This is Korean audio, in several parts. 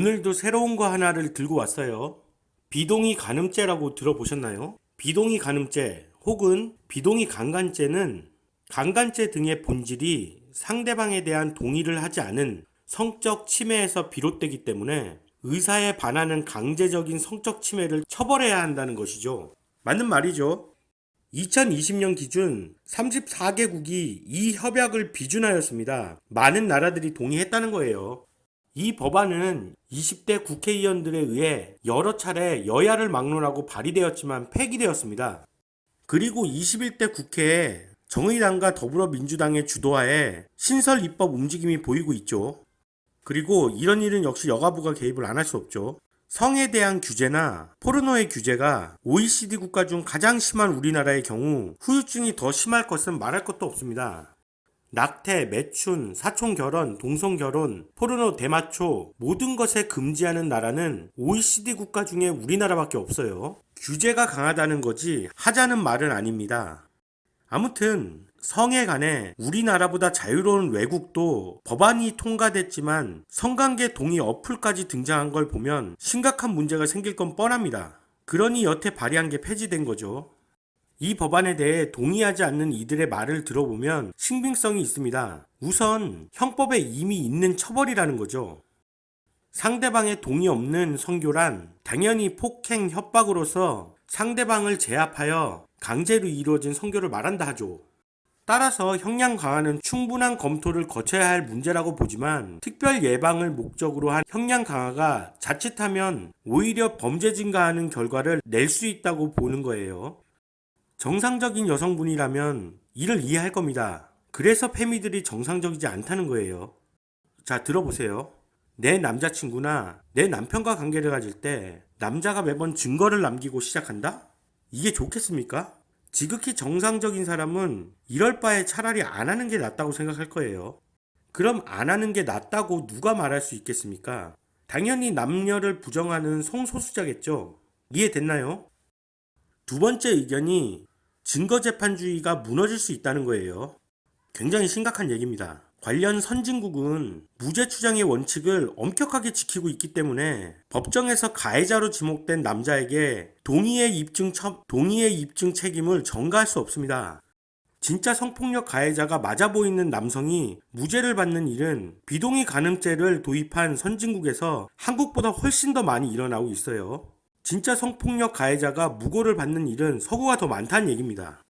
오늘도 새로운 거 하나를 들고 왔어요. 비동의 간음죄라고 들어보셨나요? 비동의 간음죄 혹은 비동의 강간죄는 강간죄 등의 본질이 상대방에 대한 동의를 하지 않은 성적 침해에서 비롯되기 때문에 의사에 반하는 강제적인 성적 침해를 처벌해야 한다는 것이죠. 맞는 말이죠. 2020년 기준 34개국이 이 협약을 비준하였습니다. 많은 나라들이 동의했다는 거예요. 이 법안은 20대 국회의원들에 의해 여러 차례 여야를 막론하고 발의되었지만 폐기되었습니다. 그리고 21대 국회에 정의당과 더불어민주당의 주도하에 신설 입법 움직임이 보이고 있죠. 그리고 이런 일은 역시 여가부가 개입을 안 할 수 없죠. 성에 대한 규제나 포르노의 규제가 OECD 국가 중 가장 심한 우리나라의 경우 후유증이 더 심할 것은 말할 것도 없습니다. 낙태, 매춘, 사촌결혼, 동성결혼, 포르노, 대마초 모든 것에 금지하는 나라는 OECD 국가 중에 우리나라밖에 없어요. 규제가 강하다는 거지 하자는 말은 아닙니다. 아무튼 성에 관해 우리나라보다 자유로운 외국도 법안이 통과됐지만 성관계 동의 어플까지 등장한 걸 보면 심각한 문제가 생길 건 뻔합니다. 그러니 여태 발의한 게 폐지된 거죠. 이 법안에 대해 동의하지 않는 이들의 말을 들어보면 신빙성이 있습니다. 우선 형법에 이미 있는 처벌이라는 거죠. 상대방의 동의 없는 성교란 당연히 폭행, 협박으로서 상대방을 제압하여 강제로 이루어진 성교를 말한다 하죠. 따라서 형량 강화는 충분한 검토를 거쳐야 할 문제라고 보지만 특별 예방을 목적으로 한 형량 강화가 자칫하면 오히려 범죄 증가하는 결과를 낼 수 있다고 보는 거예요. 정상적인 여성분이라면 이를 이해할 겁니다. 그래서 페미들이 정상적이지 않다는 거예요. 자, 들어보세요. 내 남자친구나 내 남편과 관계를 가질 때 남자가 매번 증거를 남기고 시작한다? 이게 좋겠습니까? 지극히 정상적인 사람은 이럴 바에 차라리 안 하는 게 낫다고 생각할 거예요. 그럼 안 하는 게 낫다고 누가 말할 수 있겠습니까? 당연히 남녀를 부정하는 성소수자겠죠. 이해됐나요? 두 번째 의견이 증거재판주의가 무너질 수 있다는 거예요. 굉장히 심각한 얘기입니다. 관련 선진국은 무죄 추정의 원칙을 엄격하게 지키고 있기 때문에 법정에서 가해자로 지목된 남자에게 동의의 입증 책임을 전가할 수 없습니다. 진짜 성폭력 가해자가 맞아 보이는 남성이 무죄를 받는 일은 비동의 간음죄를 도입한 선진국에서 한국보다 훨씬 더 많이 일어나고 있어요. 진짜 성폭력 가해자가 무고를 받는 일은 서구가 더 많다는 얘기입니다.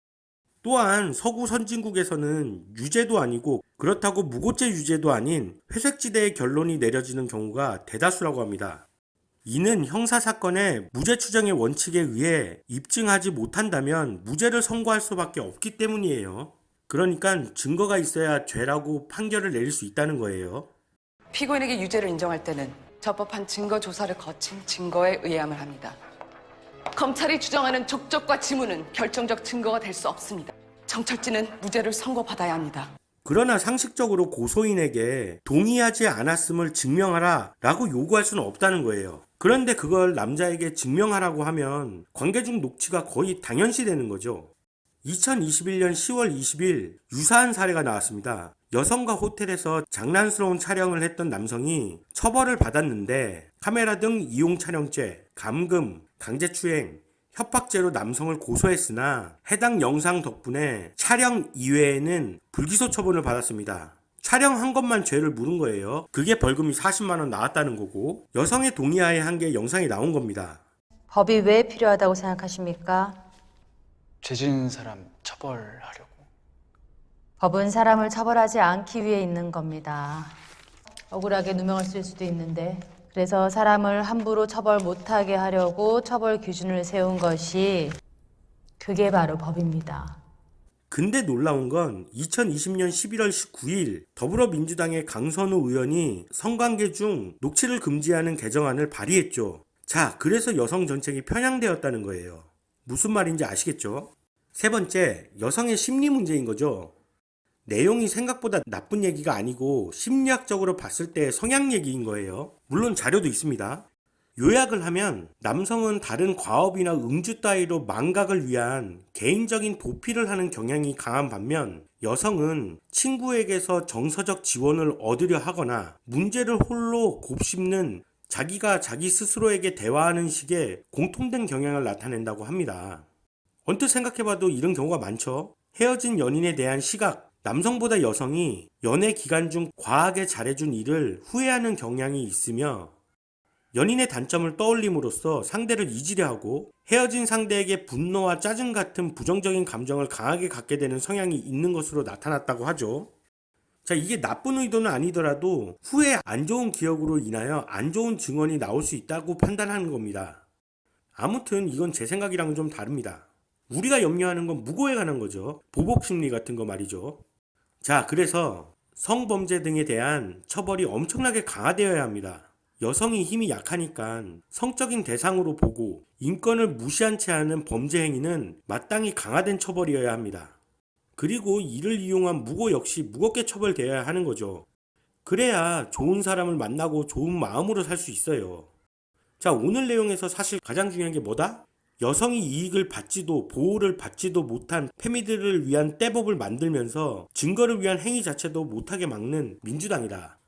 또한 서구 선진국에서는 유죄도 아니고 그렇다고 무고죄 유죄도 아닌 회색지대의 결론이 내려지는 경우가 대다수라고 합니다. 이는 형사사건의 무죄 추정의 원칙에 의해 입증하지 못한다면 무죄를 선고할 수밖에 없기 때문이에요. 그러니까 증거가 있어야 죄라고 판결을 내릴 수 있다는 거예요. 피고인에게 유죄를 인정할 때는 적법한 증거 조사를 거친 증거에 의함을 합니다. 검찰이 주장하는 족적과 지문은 결정적 증거가 될 수 없습니다. 정철진은 무죄를 선고받아야 합니다. 그러나 상식적으로 고소인에게 동의하지 않았음을 증명하라 라고 요구할 수는 없다는 거예요. 그런데 그걸 남자에게 증명하라고 하면 관계 중 녹취가 거의 당연시되는 거죠. 2021년 10월 20일 유사한 사례가 나왔습니다. 여성과 호텔에서 장난스러운 촬영을 했던 남성이 처벌을 받았는데 카메라 등 이용 촬영죄, 감금, 강제추행, 협박죄로 남성을 고소했으나 해당 영상 덕분에 촬영 이외에는 불기소 처분을 받았습니다. 촬영한 것만 죄를 물은 거예요. 그게 벌금이 40만 원 나왔다는 거고 여성의 동의하에 한 게 영상이 나온 겁니다. 법이 왜 필요하다고 생각하십니까? 죄 지은 사람 처벌하려고. 법은 사람을 처벌하지 않기 위해 있는 겁니다. 억울하게 누명을 쓸 수도 있는데 그래서 사람을 함부로 처벌 못하게 하려고 처벌 기준을 세운 것이 그게 바로 법입니다. 근데 놀라운 건 2020년 11월 19일 더불어민주당의 강선우 의원이 성관계 중 녹취를 금지하는 개정안을 발의했죠. 자, 그래서 여성 정책이 편향되었다는 거예요. 무슨 말인지 아시겠죠? 세 번째, 여성의 심리 문제인 거죠. 내용이 생각보다 나쁜 얘기가 아니고 심리학적으로 봤을 때 성향 얘기인 거예요. 물론 자료도 있습니다. 요약을 하면 남성은 다른 과업이나 음주 따위로 망각을 위한 개인적인 도피를 하는 경향이 강한 반면 여성은 친구에게서 정서적 지원을 얻으려 하거나 문제를 홀로 곱씹는 자기가 자기 스스로에게 대화하는 식의 공통된 경향을 나타낸다고 합니다. 언뜻 생각해봐도 이런 경우가 많죠. 헤어진 연인에 대한 시각, 남성보다 여성이 연애 기간 중 과하게 잘해준 일을 후회하는 경향이 있으며 연인의 단점을 떠올림으로써 상대를 잊으려 하고 헤어진 상대에게 분노와 짜증 같은 부정적인 감정을 강하게 갖게 되는 성향이 있는 것으로 나타났다고 하죠. 자, 이게 나쁜 의도는 아니더라도 후에 안 좋은 기억으로 인하여 안 좋은 증언이 나올 수 있다고 판단하는 겁니다. 아무튼 이건 제 생각이랑은 좀 다릅니다. 우리가 염려하는 건 무고에 관한 거죠. 보복 심리 같은 거 말이죠. 자, 그래서 성범죄 등에 대한 처벌이 엄청나게 강화되어야 합니다. 여성이 힘이 약하니까 성적인 대상으로 보고 인권을 무시한 채 하는 범죄 행위는 마땅히 강화된 처벌이어야 합니다. 그리고 이를 이용한 무고 역시 무겁게 처벌되어야 하는 거죠. 그래야 좋은 사람을 만나고 좋은 마음으로 살 수 있어요. 자, 오늘 내용에서 사실 가장 중요한 게 뭐다? 여성이 이익을 받지도 보호를 받지도 못한 페미들을 위한 떼법을 만들면서 증거를 위한 행위 자체도 못하게 막는 민주당이다.